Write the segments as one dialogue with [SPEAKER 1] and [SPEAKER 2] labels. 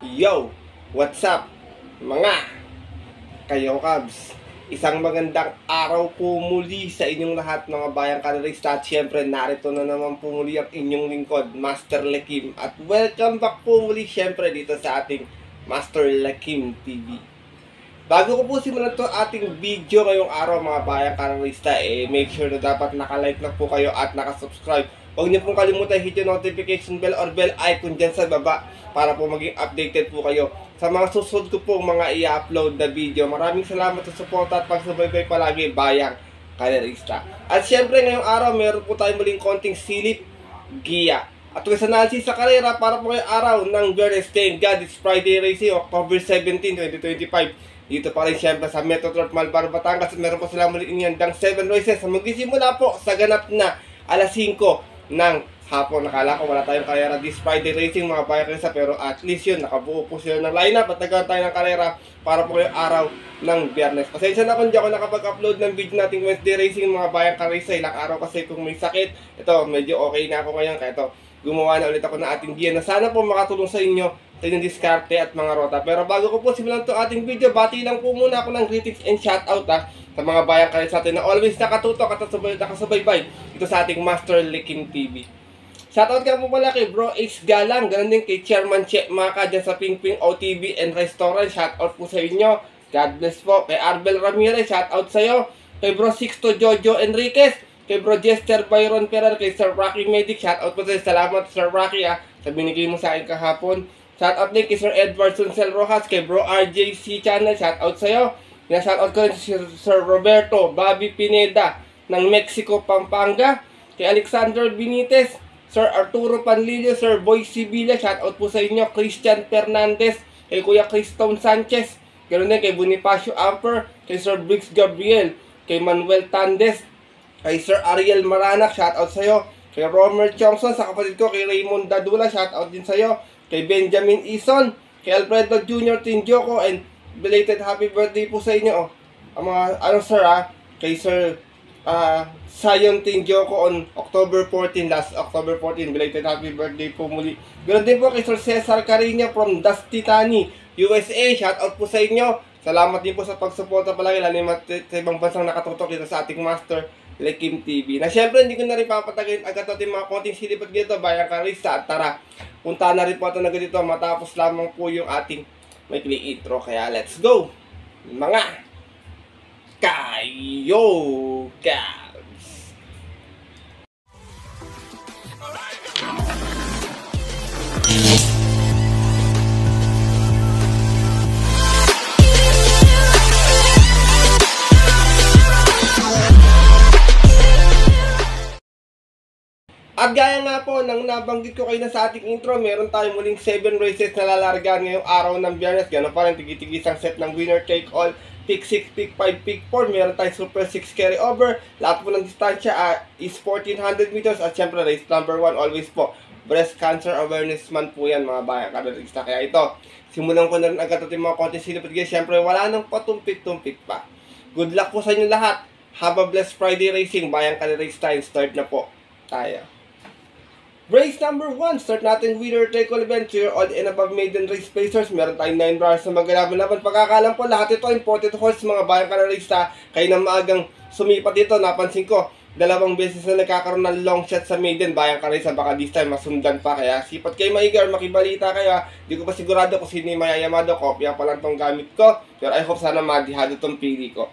[SPEAKER 1] Yo! What's up? Mga kayo Cubs, isang magandang araw po muli sa inyong lahat mga bayang karerista. At syempre narito na naman po muli ang inyong lingkod, Master Lakim. At welcome back po muli syempre dito sa ating Master Lakim TV. Bago ko po simulan to ating video ngayong araw mga bayang karerista, make sure na dapat nakalike na po kayo at nakasubscribe. Huwag niyo pong kalimutan hit yung notification bell or bell icon dyan sa baba para po maging updated po kayo sa mga susunod ko pong mga i-upload na video. Maraming salamat sa suporta at pagsubaybay palagi bayang karerista. At syempre ngayong araw meron po tayong muling konting silip giya at twist analysis sa karera para po ngayong araw ng Biyernes. Thank God it's Friday Racing, October 17, 2025. Dito pa rin syempre sa Metro Turf Malbar, Batangas. Meron po sila muli iniyandang 7 races na magsisimula po sa ganap na alas 5 ng hapon. Nakala ko wala tayong karera this Friday Racing mga bayan karisa, pero at least yun, nakabuo po sila ng lineup at nagkaroon tayo ng karera para po yung araw ng Biyernes. Pasensya na kung di ako nakapag-upload ng video nating Wednesday Racing mga bayan karisa, ilang araw kasi kung may sakit. Ito, medyo okay na ako ngayon, kaya ito, gumawa na ulit ako ng ating gear na sana po makatulong sa inyo sa inyong diskarte at mga rota. Pero bago ko po simulan itong ating video, bati lang po muna ako ng greetings and shoutout sa mga bayang kayo sa atin na always nakatutok at nakasubaybay ito sa ating Master Lakim TV. Shoutout ka po pala kay Bro Ace Galang, ganun din kay Chairman Che Maka dyan sa Pingping OTV and Restaurant. Shoutout po sa inyo. God bless po. Kay Arbel Ramirez, shoutout sa iyo. Kay Bro Sixto Jojo Enriquez, kay Bro Jester Byron Ferrer, kay Sir Rocky Medic, shoutout po sa iyo. Salamat Sir Rocky sa binigay mo sa akin kahapon. Shoutout din kay Sir Edward Suncel Rojas, kay Bro RJC Channel, shoutout sa iyo. Shoutout ko rin si Sir Roberto Bobby Pineda ng Mexico, Pampanga, kay Alexander Benitez, Sir Arturo Panlilio, Sir Boy Sibilla, shoutout po sa inyo. Christian Fernandez, kay Kuya Cristone Sanchez, ganoon din kay Bonifacio Amper, kay Sir Briggs Gabriel, kay Manuel Tandes, kay Sir Ariel Maranak, shoutout sa iyo. Kay Romer Chongson, sa kapatid ko kay Raymond Dadula, shoutout din sa iyo. Kay Benjamin Ison, kay Alfredo Jr. Tinjoko, and belated happy birthday po sa inyo. Ang mga sir kay Sir Sayon Tinjoko on October 14, last October 14, belated happy birthday po muli. Ganoon din po kay Sir Cesar Carina from Dusty Tani, USA, shoutout po sa inyo. Salamat din po sa pagsuporta palagi, lalo sa ibang bansang nakatutok dito sa ating Master Lakim TV. Na syempre hindi ko na rin papatagalin agad natin mga konting silipat dito bayang karista. At tara, punta na rin po ito na dito matapos lamang po yung ating maikli intro. Kaya let's go mga kayo Cubs. At gaya nga po ng nabanggit ko kayo na sa ating intro, meron tayong muling 7 races na lalargaan ngayong araw ng Biyernes. Ganoon pa rin, tigit-tigisang set ng winner take all, pick 6, pick 5, pick 4. Meron tayong super 6 carry over. Lahat po ng distansya is 1400 meters. At syempre race number 1 always po, Breast Cancer Awareness Month po yan mga bayan karerista. Kaya ito, simulan ko na rin agad natin mga konti silipad guys. Syempre wala nang patumpik-tumpik pa. Good luck po sa inyo lahat. Have a blessed Friday Racing bayang karerista. Start na po tayo. Race number 1, start natin winner take all event, 2-year-old and above maiden race placers. Meron tayong 9 runners na maglalaban-laban. Pagkakalam po, lahat ito imported horse mga bayang karerista. Kayo na maagang sumipat dito, napansin ko, 2 beses na nagkakaroon ng long shot sa maiden bayang karerista. Baka this time masundan pa, kaya sipat kayo maigar, makibalita kayo. Di ko pa sigurado kung sino yung mayayamado, kopya pa lang tong gamit ko. Pero I hope sana madihado tong pili ko.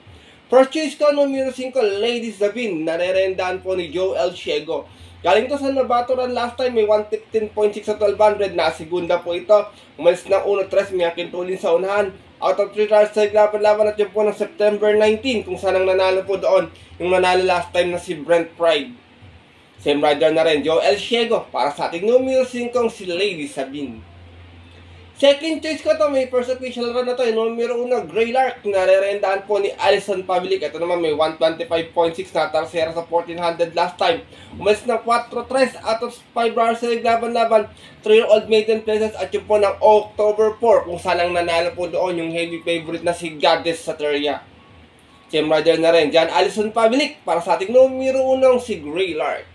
[SPEAKER 1] First choice ko, numero 5, Ladies Davin, narerendaan po ni Joel Ciego. Galing to sa Nabaturan last time, may 115.6 sa 1200 na segunda po ito. Umalis ng 1-3, may akintulin sa unahan. Out of 3 runs sa laban-laban at yun po ng September 19, kung saan ang nanalo po doon, yung nanalo last time na si Brent Pride. Same rider na rin, Joel Ciego, para sa ating numero 5, si Lady Sabine. Second choice ko to, may first official run na to, numero 1, Grey Lark, narerendaan po ni Alison Pavlik. Ito naman may 125.6 na tarsera sa 1400 last time. Umalis ng 4-3 out of 5 runners sa laban-laban, 3-year-old maiden places at yun po ng October 4, kung saan ang nanalo po doon yung heavy favorite na si Goddess Sateria. Same rider na rin, John Alison Pavlik, para sa ating numero 1, si Grey Lark.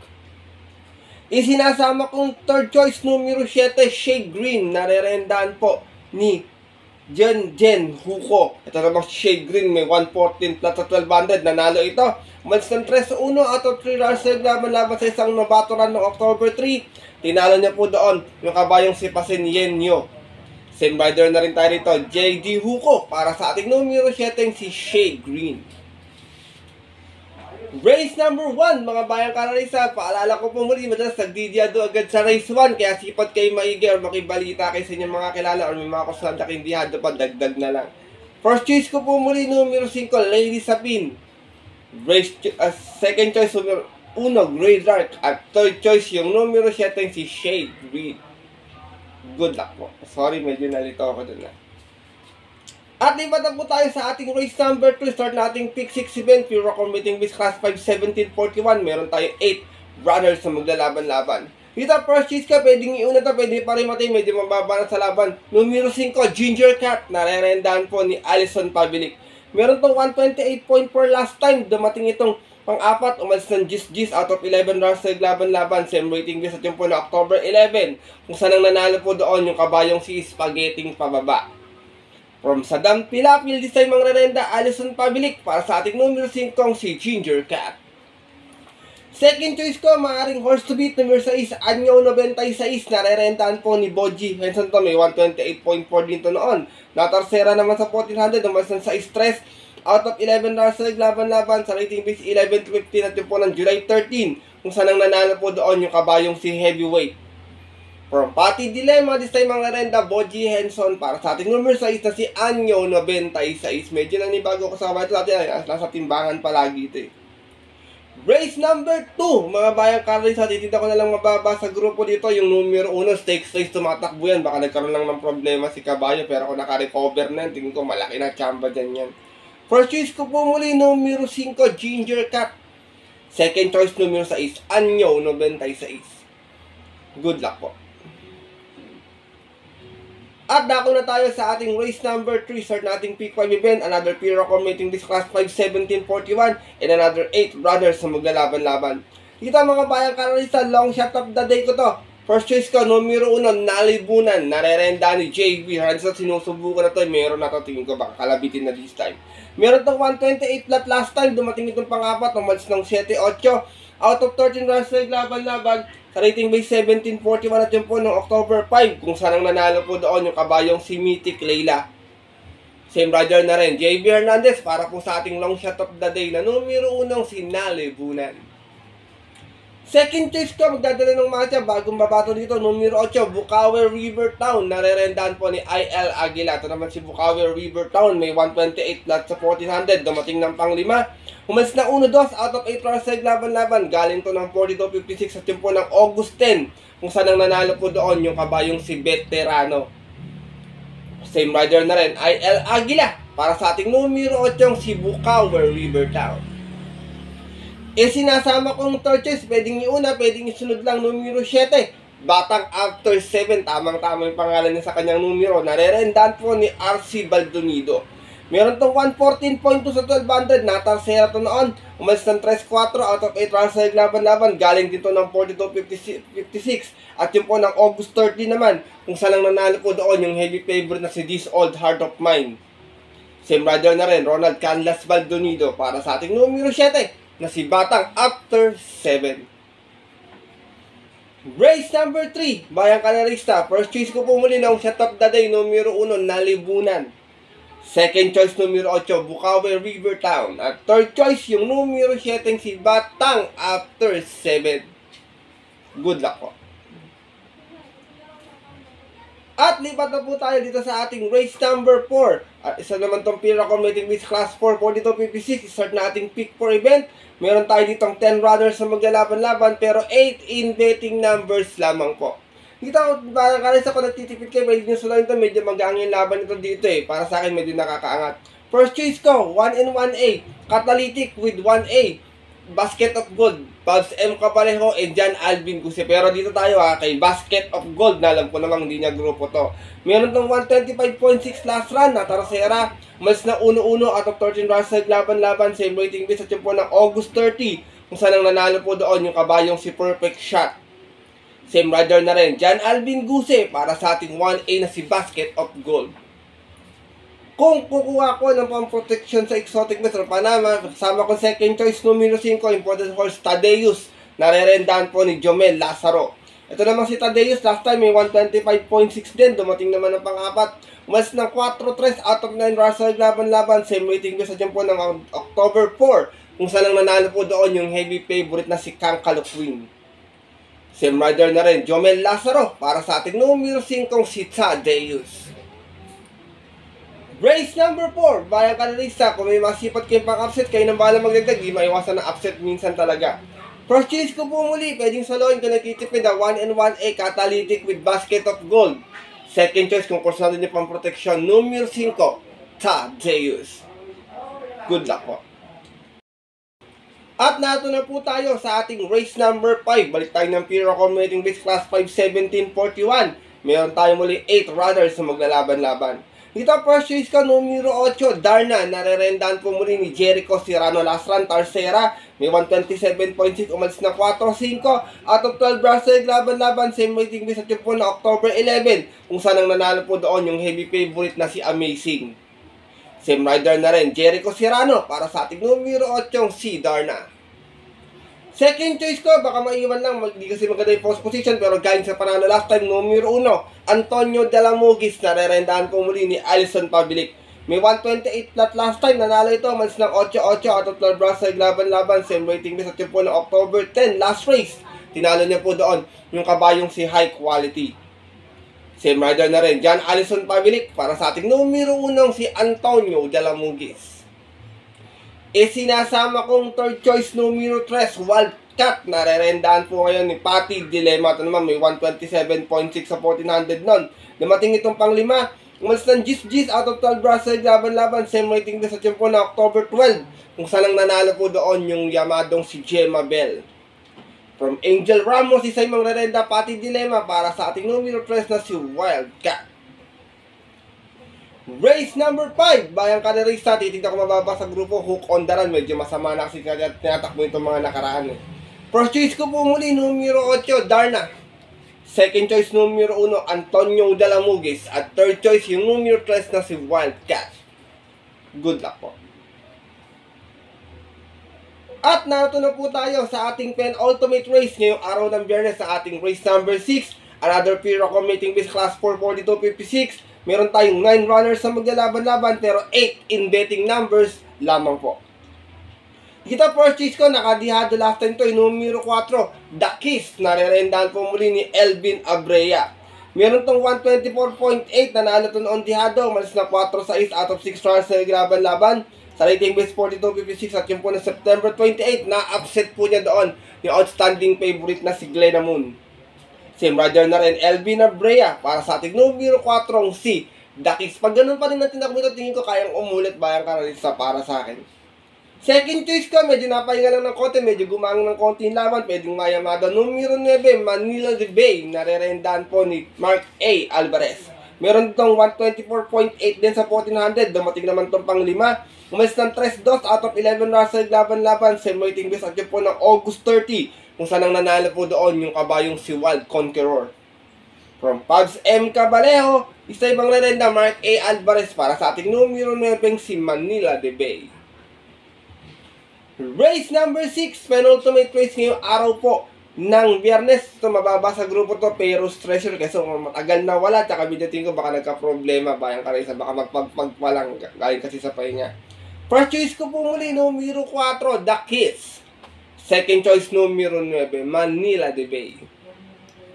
[SPEAKER 1] Isinasama kong third choice, numero 7, Shade Green, narerendaan po ni Jen Huko. Ito namang shade green, may 114 plus sa 1200. Nanalo ito. Umalis ng 3-1 out of 3 runs laban sa isang novato run noong October 3. Tinalo niya po doon yung kabayong si Pasin Yenyo. Same rider na rin tayo rito, JD Huko, para sa ating numero 7 si shade green. Race number 1, mga bayang kararisa. Paalala ko po muli, madalas nagdidiado agad sa race 1. Kaya sipat kayo maigi or makibalita kayo sa inyong mga kilala or may mga kusalam na kindihado pa, dagdag na lang. First choice ko po muli, numero 5, Lady Sapin. Second choice, numero 1, Grey Dark. At third choice, yung numero 7, si Shade Green. Good luck po. Sorry, medyo nalito ako dun na. At lipat na po tayo sa ating race number 2. Start nating pick 6 event. Pure Committing Beast Class 5, 1741. Meron tayo 8 brothers na maglalaban-laban. Dito, first choice ka, pwedeng iuna to, pwede pa rin matay, medyo mababa na sa laban. Numero 5, Ginger Cat. Narerendahan po ni Alison Pabilik. Meron tong 128.4 last time. Dumating itong pang-apat, umalis ng Gis out of 11 rounds sa laban-laban. Same rating din sa tiyan po na October 11. Kung saan ang nanalo po doon yung kabayong si Spaghetti pababa. From Saddam Pilapil, this time ang rerenda, Alison Pabilik, para sa ating numero 5, si Ginger Cat. Second choice ko, maaaring horse to beat, numero 6, Anyo 96, narerentahan po ni Boji Henson to, may 128.4 din to noon. Natarsera naman sa 1400, naman sa 6-3, out of 11 rounds sa laban-laban, sa rating base 11-15 at yung po ng July 13, kung saan ang nanalo po doon yung kabayong si Heavyweight. From Pati Dilemma, this time ang rerenda, Boji Henson, para sa ating numero 6 na si Anyo 96. Medyo nanibago ko sa kamay ito, nasa timbangan palagi ito eh. Race number 2, mga bayang karisa, titinda ko na lang mababa sa grupo dito, yung numero 1, stakes race, tumatakbo yan, baka nagkaroon lang ng problema si Kabayo, pero kung naka-recover na, tingin ko malaki na chamba dyan yan. First choice ko po muli, numero 5, Ginger Cat. Second choice, numero 6, Anyo 96. Good luck po. At dako na tayo sa ating race number 3. Start nating pick 5 event. Another Pure Committing this Class 5, 1741. And another 8 brothers na maglalaban-laban. Dito mga bayang karalista, long shot of the day ko to. First choice ko, numero 1, Nalibunan. Narerenda ni JB. Hansa, sinusubukan na to. Meron na to. Tingin ko baka kalabitin na this time. Meron tong 128 flat last time. Dumating itong pang-apat. Umalis ng 7-8. Out of 13 runs na laban-laban. Sa rating base 1741 at yun po noong October 5, kung saan ang nanalo po doon yung kabayong si Mythic Layla. Same rider na rin, JB Hernandez, para po sa ating long shot of the day na numero 1, si Nalibunan. Second choice ko, magdadala ng matcha, bagong babato dito, numero 8, Bukawi River Town. Narerendahan po ni IL Aguila. Ito naman si Bukawi River Town, may 128 flat sa 1400, dumating ng pang-5. Umalis na 1-2 out of 8 rounds sa laban-laban. Galing to ng 42-56 at yung po ng August 10. Kung saan ang nanalo po doon yung kabayong si Veterano. Same rider na rin, IL Aguila. Para sa ating numero 8, si Bukawi River Town. Sinasama kong third choice. Pwedeng iuna, pwedeng isunod lang, numero 7. Batang After 7. Tamang-tama yung pangalan niya sa kanyang numero. Narerendahan po ni RC Baldonido. Meron tong 114.2 sa 1200, natarsera to noon. Umalis ng 3-4 out of 8 rounds sa laban-laban. Galing dito ng 42-56. At yun po ng August 30 naman, kung saan lang nanalo po doon yung heavy favorite na si This Old Heart of Mine. Same rider na rin, Ronald Canlas Baldonido, para sa ating numero 7 na si Batang After 7. Race number 3, Bayang Kanarista. First choice ko po muli ng shot of the day, numero 1, Nalibunan. Second choice, numero 8, Bukawi River Town. At third choice, yung numero 7, si Batang After 7. Good luck po. At lipat na po tayo dito sa ating race number 4. At isa naman itong Pure Committing Beast Class 4, 42-56. Start na ating pick 4 event. Meron tayo ditong 10 runners na maglalaban-laban, pero 8 in betting numbers lamang po. Dito, parang karisa ko nagtitipid kayo, medyo nyo sulayin ito, medyo mag-aangin laban ito dito eh. Para sa akin, medyo nakakaangat. First choice ko, 1 and 1A. Catalytic with 1A. Basket of Gold. Pabs M. Caparejo and John Alvin Guse. Pero dito tayo kay Basket of Gold. Na alam ko namang hindi niya grupo to. Meron tong 125.6 last run. Natarasera. Mas na 1-1 out of 13 runs sa laban-laban. Same rating base at yun po ng August 30. Kung saan ang nanalo po doon yung kabayong si Perfect Shot. Same rider na rin, John Alvin Guse para sa ating 1A na si Basket of Gold. Kung kukuha ko ng pang-protection sa exotic bets or Panama, kasama ko second choice numero 5, important horse Tadeus, narerendahan po ni Jomel Lazaro. Ito naman si Tadeus, last time may 125.6 din, dumating naman ng pang-apat. Umalis ng 4-3 out of 9 Russell laban-laban, same rating best dyan po ng October 4, kung saan lang nanalo po doon yung heavy favorite na si Kang Kalukwin. Same rider na rin, Jomel Lazaro, para sa ating numero 5 si Tadeus. Race number 4, Bayang Kanarista. Kung may masipat kayong pang-upset, kayo nang bahala magdagdag, di maiwasan na upset minsan talaga. First choice ko po muli, pwedeng saloin kung nagtitipid na 1-1A catalytic with Basket of Gold. Second choice kung kurso natin yung pang-protection, numero 5, Tadeus. Good luck po. At nato na po tayo sa ating race number 5. Balik tayo ng Pure Accommodating Base Class 5-17-41. Meron tayo muli 8 runners na maglalaban-laban. Dito first choice ko, numero 8, Darna. Narerendahan po muli ni Jericho Serrano Lasran Tarcera. May 127.6, umalis na 4-5. Out of 12 Brussels, laban-laban. Same rating base at po na October 11. Kung saan ang nanalo po doon yung heavy favorite na si Amazing. Same rider na rin, Jericho Serrano. Para sa ating numero 8, si Darna. Second choice ko, baka maiwan lang, hindi kasi maganda yung post position, pero galing sa panalo last time, numero 1, Antonio de la Mugis, narerendahan po muli ni Alison Pabilic. May 128 flat last time, nanalo ito, malis ng 8-8, out of 12 Brussels, laban-laban, same rating base at yun po ng October 10, last race. Tinalo niya po doon yung kabayong si High Quality. Same rider na rin, John Alison Pabilic, para sa ating numero 1, si Antonio de la Mugis. Sinasama kong third choice numero 3, Wildcat. Narerendahan po ngayon ni Patty Dilemma. Ito naman may 127.6 sa 1400 nun. Dumating itong pang-5. Umalis ng Gis out of 12 Brussels, laban-laban. Same rating din sa po na October 12. Kung saan ang nanalo po doon yung yamadong si Gemma Bell. From Angel Ramos, isa yung rerenda, Patty Dilemma, para sa ating numero 3 na si Wildcat. Race number 5, Bayang Kanarista. Titignan ko mababa sa grupo, Hook on the Run. Medyo masama na kasi tinatakbo itong mga nakaraan. First choice ko po muli, numero 8, Darna. Second choice, numero 1, Antonio de la Mugis. At third choice, yung numero 3 na si Wildcat. Good luck po. At narito na po tayo sa ating penultimate race ngayong araw ng Biyernes, sa ating race number 6. Another Pure Accommodating Base Class 442.56. Meron tayong 9 runners na maglalaban-laban, pero 8 in betting numbers lamang po. Kita first choice ko, nakadihado last time to, yung numero 4, The Kiss. Narerendahan po muli ni Elvin Abrea. Meron tong 124.8, nanalo to noon dihado, malis na 4-6 out of 6 runners na maglalaban-laban. Sa rating base 42.56 at yung po na September 28, na-upset po niya doon yung outstanding favorite na si Glenna Moon. Same rider na rin, Elvin Abrea, para sa ating numero 4, si Dakis. Pag ganun pa rin natin ako ito, tingin ko kayang umulit Bayang Kanarista para sa akin. Second choice ko, medyo napahinga lang ng konti, medyo gumangon ng konti yung laban, pwedeng mayamada. Numero 9, Manila de Bay, narerendahan po ni Mark A. Alvarez. Meron itong 124.8 din sa 1400, dumating naman itong pang 5. Umalis ng 3-2 out of 11 Russell, laban-laban, same rating base at yun po ng August 30. Kung saan ang nanalo po doon yung kabayong si Wild Conqueror. From Pabs M. Cabalejo, isa ibang rerenda, Mark A. Alvarez, para sa ating numero 9, si Manila de Bay. Race number 6, penultimate race ngayong araw po ng Biyernes. Ito mababa sa grupo to, pero Treasure, kasi matagal na wala, tsaka bidating ko baka nagka-problema, Bayang Kanarista, baka magpagpalang galing kasi sa pahinga. First choice ko po muli, numero 4, The Kiss. Second choice, numero 9, Manila de Bay.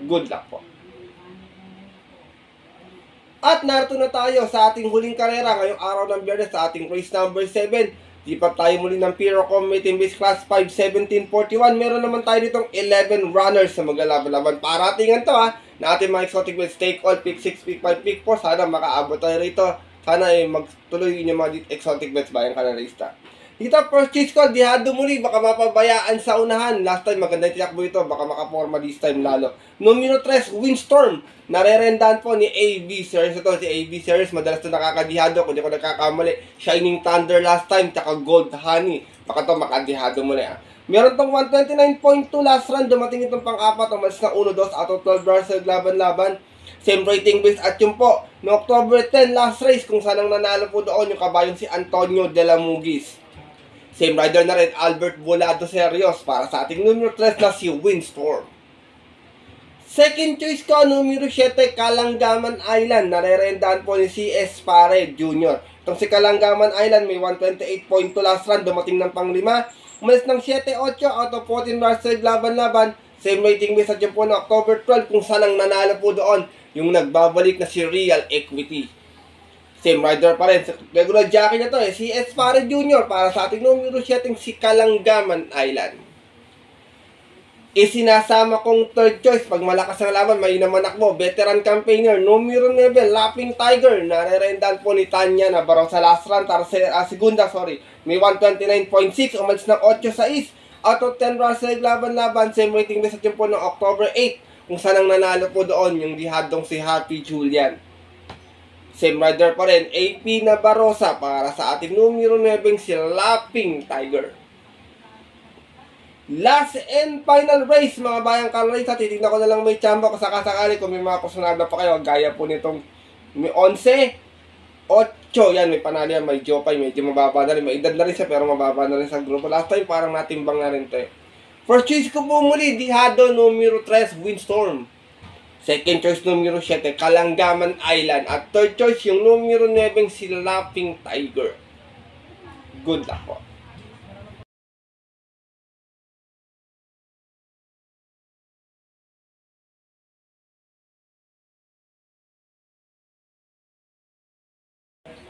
[SPEAKER 1] Good luck po. At narito na tayo sa ating huling karera ngayong araw ng Biyernes, sa ating race number 7. Di pa tayo muli ng Pure Accommodating Base Class 5-17-41. Meron naman tayo ditong 11 runners na maglalaban-laban. Paratingan to na ating mga exotic bets. Take all, pick 6, pick 5, pick 4. Sana makaabot tayo rito. Sana magtuloy yung mga exotic bets, Bayang Kanarista. Dito, first choice ko, dihado muli, baka mapabayaan sa unahan. Last time, maganda yung tinakbo ito, baka makaporma this time lalo. Numero 3, Windstorm. Narerendahan po ni AB Series. Ito, si AB Series, madalas ito nakakadihado, kung di ko nagkakamali. Shining Thunder last time, tsaka Gold Honey. Baka ito makadihado muli. Meron tong 129.2 last run, dumating itong pang-apat, umalis na 1-2 out of 12 runs sa laban-laban. Same rating base at yun po, no October 10 last race, kung saan ang nanalo po doon yung kabayong si Antonio de la Mugis. Same rider na rin, Albert Volado Serios, para sa ating numero 3 na si Windstorm. Second choice ko, numero 7, Kalangaman Island. Narerendahan po ni CS Pare Jr. Itong si Kalangaman Island, may 128.2 last run, dumating ng pang-5. Umalis ng 7-8 out of 14 runs sa laban-laban. Same rating base at yun po na October 12, kung saan ang nanalo po doon yung nagbabalik na si Real Equity. Same rider pa rin. Regular jockey na to CS Pare Jr. para sa ating numero 7, si Kalangaman Island. Isinasama kong third choice pag malakas ang laban, may namanakbo, veteran campaigner, numero 9, Laughing Tiger. Narerendahan po ni Tanya Navarro sa last run, segunda, may 129.6, umalis ng 8-6 out of 10 runs sa laban-laban. Same rating base at yun po ng October 8, kung saan ang nanalo po doon yung dihadong si Happy Julian. Same rider pa rin, AP Nabarosa para sa ating numero 9, si Laughing Tiger. Last and final race, mga bayang kalorista. Titignan ko na lang may chamba ko sakasakali kung may mga kusunada pa kayo. Gaya po nitong may 11, 8, yan may panalo yan, may Jopay, medyo mababa na rin. May edad na rin siya pero mababa na rin sa grupo. Last time parang natimbang na rin ito eh. First choice ko po muli, Dihado, numero 3, Windstorm. Second choice, numero 7, Kalangaman Island. At third choice, yung numero 9, si Laughing Tiger. Good luck po.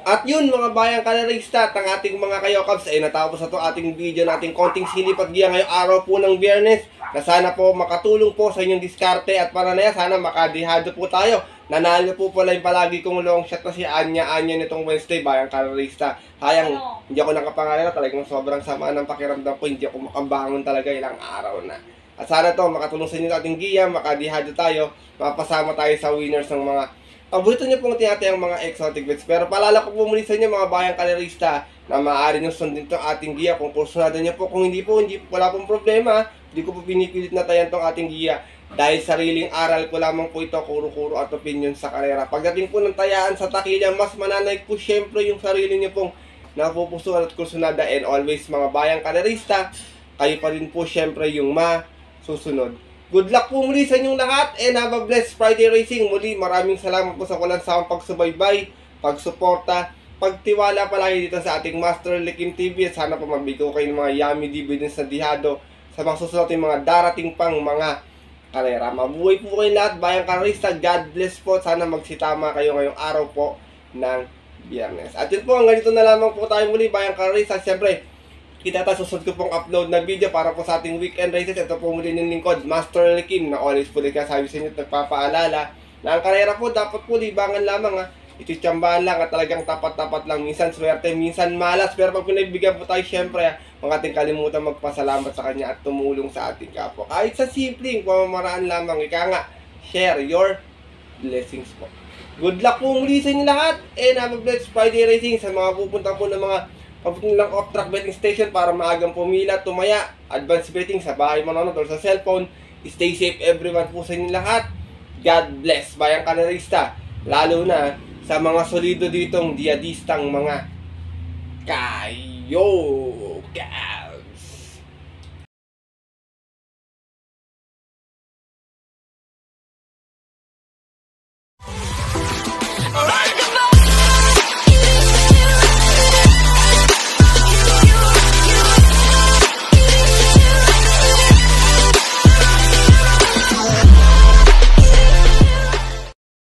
[SPEAKER 1] At yun mga bayang kalarista at ang ating mga kayokabs ay natapos na to ating video nating konting silip at giya ngayong araw po ng Biyernes, na sana po makatulong po sa inyong diskarte at pananaya, sana makadihado po tayo. Nanalo po pala yung palagi kong long shot na si Anya nitong Wednesday, bayang kalarista. Hayang hindi ako nakapangalala, talagang sobrang sama ng pakiramdam ko, hindi ako makabangon talaga ilang araw na. At sana to makatulong sa inyo ating giya, makadihado tayo, mapasama tayo sa winners ng mga paborito niyo pong tinatayang mga exotic bets. Pero paalala ko po muli sa inyo mga bayang kalerista na maaari nyo sundin itong ating giya. Kung kursunado niyo po, kung hindi po, wala pong problema. Hindi ko po pinipilit na tayan itong ating giya. Dahil sariling aral ko lamang po ito, kuro-kuro at opinion sa karera. Pagdating po ng tayaan sa takilya, mas mananaig po syempre yung sarili niyo pong napupusuan at kursunada. And always mga bayang kalerista, kayo pa rin po syempre yung masusunod. Good luck po muli sa inyong lahat and have a blessed Friday racing. Muli, maraming salamat po sa walang sawang pagsubaybay, pagsuporta, pagtiwala palagi dito sa ating Master Likim TV. At sana po mabigo kayo ng mga yummy dividends na dihado sa mga susunod mga darating pang mga karera. Mabuhay po kayo lahat, bayang karista. God bless po. Sana magsitama kayo ngayong araw po ng Biyernes. At yun po, hanggang dito na lamang po tayo muli, bayang karista. Siyempre, kita tayo susunod ko pong upload na video para po sa ating weekend races. Ito po muli ng lingkod, Master Likim, na always po rin kasabi sa inyo, nagpapaalala na ang karera po dapat po libangan lamang ha. Ititsambahan lang at talagang tapat-tapat lang. Minsan swerte, minsan malas. Pero pag pinagbigyan po tayo, syempre huwag ating kalimutan magpasalamat sa kanya at tumulong sa ating kapwa. Kahit sa simpleng pamamaraan lamang, ika nga, share your blessings po. Good luck po muli sa inyo lahat and have a blessed Friday racing sa mga pupunta po ng mga papunta lang off-track betting station para maagang pumila, tumaya, advance betting sa bahay manonood or sa cellphone. Stay safe everyone po sa inyo lahat. God bless, bayang kalerista. Lalo na sa mga solido ditong diadistang mga kayo.